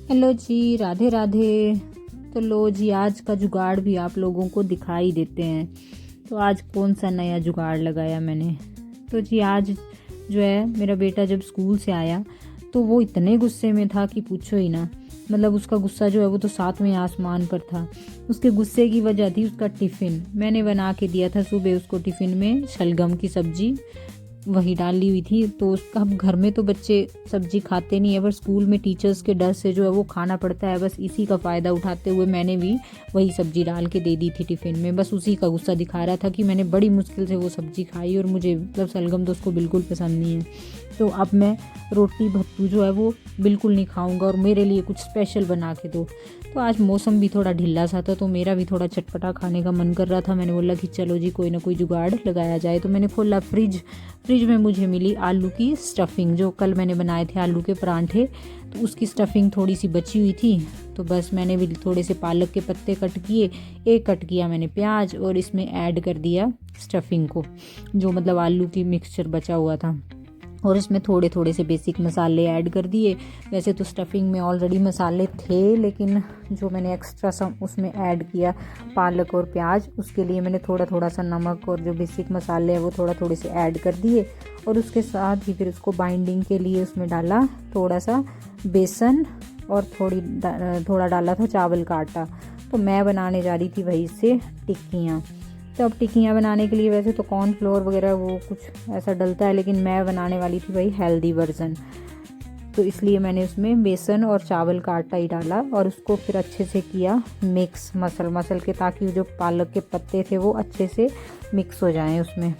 Hello जी, राधे राधे। तो लो जी, आज का जुगाड़ भी आप लोगों को दिखाई देते हैं। तो आज कौन सा नया जुगाड़ लगाया मैंने। तो जी आज जो है, मेरा बेटा जब स्कूल से आया तो वो इतने गुस्से में था कि पूछो ही ना। मतलब उसका गुस्सा जो है वो तो सातवें आसमान पर था। उसके गुस्से की वजह थी उसका टिफ़िन। मैंने बना के दिया था सुबह उसको टिफ़िन में शलगम की सब्जी, वही डाली हुई थी। तो उसका, अब घर में तो बच्चे सब्जी खाते नहीं है, पर स्कूल में टीचर्स के डर से जो है वो खाना पड़ता है। बस इसी का फ़ायदा उठाते हुए मैंने भी वही सब्जी डाल के दे दी थी टिफ़िन में। बस उसी का गुस्सा दिखा रहा था कि मैंने बड़ी मुश्किल से वो सब्जी खाई और मुझे मतलब शलगम तो उसको बिल्कुल पसंद नहीं है। तो अब मैं रोटी भत्तू जो है वो बिल्कुल नहीं खाऊंगा और मेरे लिए कुछ स्पेशल बना के दो। तो आज मौसम भी थोड़ा ढीला सा था तो मेरा भी थोड़ा चटपटा खाने का मन कर रहा था। मैंने बोला कि चलो जी कोई ना कोई जुगाड़ लगाया जाए। तो मैंने खोला फ्रिज में मुझे मिली आलू की स्टफिंग। जो कल मैंने बनाए थे आलू के परांठे, तो उसकी स्टफिंग थोड़ी सी बची हुई थी। तो बस मैंने भी थोड़े से पालक के पत्ते कट किए, एक कट किया मैंने प्याज और इसमें ऐड कर दिया स्टफिंग को, जो मतलब आलू की मिक्सचर बचा हुआ था। और इसमें थोड़े थोड़े से बेसिक मसाले ऐड कर दिए। वैसे तो स्टफिंग में ऑलरेडी मसाले थे, लेकिन जो मैंने एक्स्ट्रा सम उसमें ऐड किया पालक और प्याज, उसके लिए मैंने थोड़ा थोड़ा सा नमक और जो बेसिक मसाले हैं वो थोड़ा थोड़े से ऐड कर दिए। और उसके साथ ही फिर उसको बाइंडिंग के लिए उसमें डाला थोड़ा सा बेसन और थोड़ा डाला था चावल का आटा। तो मैं बनाने जा रही थी वहीं से टिक्कियाँ। तो अब टिक्कियाँ बनाने के लिए वैसे तो कॉर्नफ्लोर वगैरह वो कुछ ऐसा डलता है, लेकिन मैं बनाने वाली थी वही हेल्दी वर्जन। तो इसलिए मैंने उसमें बेसन और चावल का आटा ही डाला और उसको फिर अच्छे से किया मिक्स मसल के, ताकि जो पालक के पत्ते थे वो अच्छे से मिक्स हो जाएं उसमें।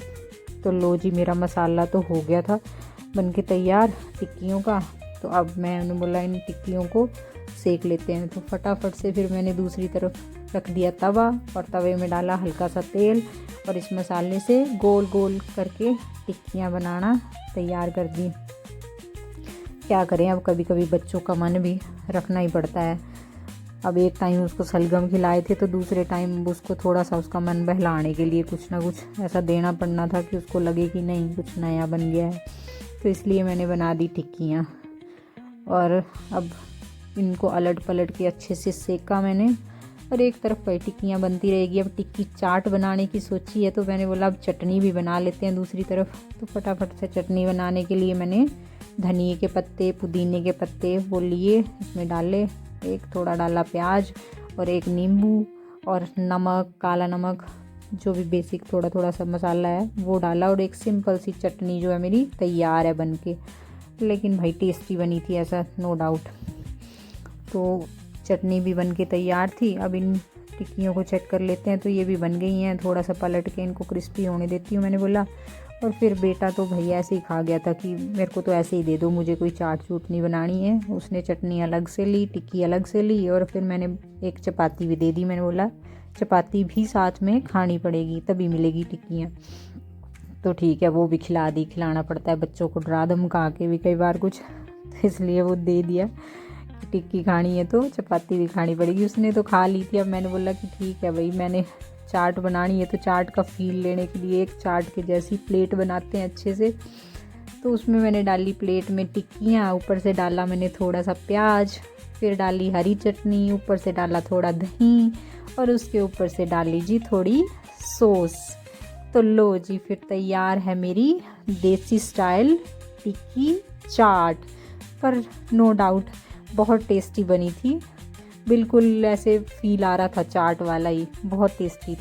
तो लो जी, मेरा मसाला तो हो गया था बन के तैयार टिक्कियों का। तो अब मैंने बोला इन टिक्कियों को सेक लेते हैं। तो फटाफट से फिर मैंने दूसरी तरफ रख दिया तवा और तवे में डाला हल्का सा तेल और इस मसाले से गोल गोल करके टिक्कियाँ बनाना तैयार कर दी। क्या करें, अब कभी कभी बच्चों का मन भी रखना ही पड़ता है। अब एक टाइम उसको शलगम खिलाए थे तो दूसरे टाइम उसको थोड़ा सा उसका मन बहलाने के लिए कुछ ना कुछ ऐसा देना पड़ना था कि उसको लगे कि नहीं कुछ नया बन गया है। तो इसलिए मैंने बना दी टिक्कियाँ और अब इनको अलट पलट के अच्छे से सेका मैंने। और एक तरफ पर टिक्कियाँ बनती रहेगी। अब टिक्की चाट बनाने की सोची है तो मैंने बोला अब चटनी भी बना लेते हैं दूसरी तरफ। तो फटाफट से चटनी बनाने के लिए मैंने धनिए के पत्ते, पुदीने के पत्ते वो लिए, इसमें डाले, एक थोड़ा डाला प्याज और एक नींबू और नमक, काला नमक, जो भी बेसिक थोड़ा थोड़ा सा मसाला है वो डाला। और एक सिंपल सी चटनी जो है मेरी तैयार है बन के। लेकिन भाई टेस्टी बनी थी, ऐसा नो डाउट। तो चटनी भी बन के तैयार थी। अब इन टिक्कियों को चेक कर लेते हैं। तो ये भी बन गई हैं। थोड़ा सा पलट के इनको क्रिस्पी होने देती हूँ मैंने बोला। और फिर बेटा तो भैया ऐसे ही खा गया था कि मेरे को तो ऐसे ही दे दो, मुझे कोई चाट चूट नहीं बनानी है। उसने चटनी अलग से ली, टिक्की अलग से ली और फिर मैंने एक चपाती भी दे दी। मैंने बोला चपाती भी साथ में खानी पड़ेगी तभी मिलेगी टिक्कियाँ। तो ठीक है, वो भी खिला दी। खिलाना पड़ता है बच्चों को, डरा धमका के भी कई बार कुछ। तो इसलिए वो दे दिया। टिक्की खानी है तो चपाती भी खानी पड़ेगी। उसने तो खा ली थी। अब मैंने बोला कि ठीक है भाई, मैंने चाट बनानी है तो चाट का फील लेने के लिए एक चाट के जैसी प्लेट बनाते हैं अच्छे से। तो उसमें मैंने डाली प्लेट में टिक्कियाँ, ऊपर से डाला मैंने थोड़ा सा प्याज, फिर डाली हरी चटनी, ऊपर से डाला थोड़ा दही और उसके ऊपर से डाली जी थोड़ी सॉस। तो लो जी, फिर तैयार है मेरी देसी स्टाइल टिक्की चाट। पर नो डाउट बहुत टेस्टी बनी थी। बिल्कुल ऐसे फील आ रहा था चाट वाला ही, बहुत टेस्टी थी।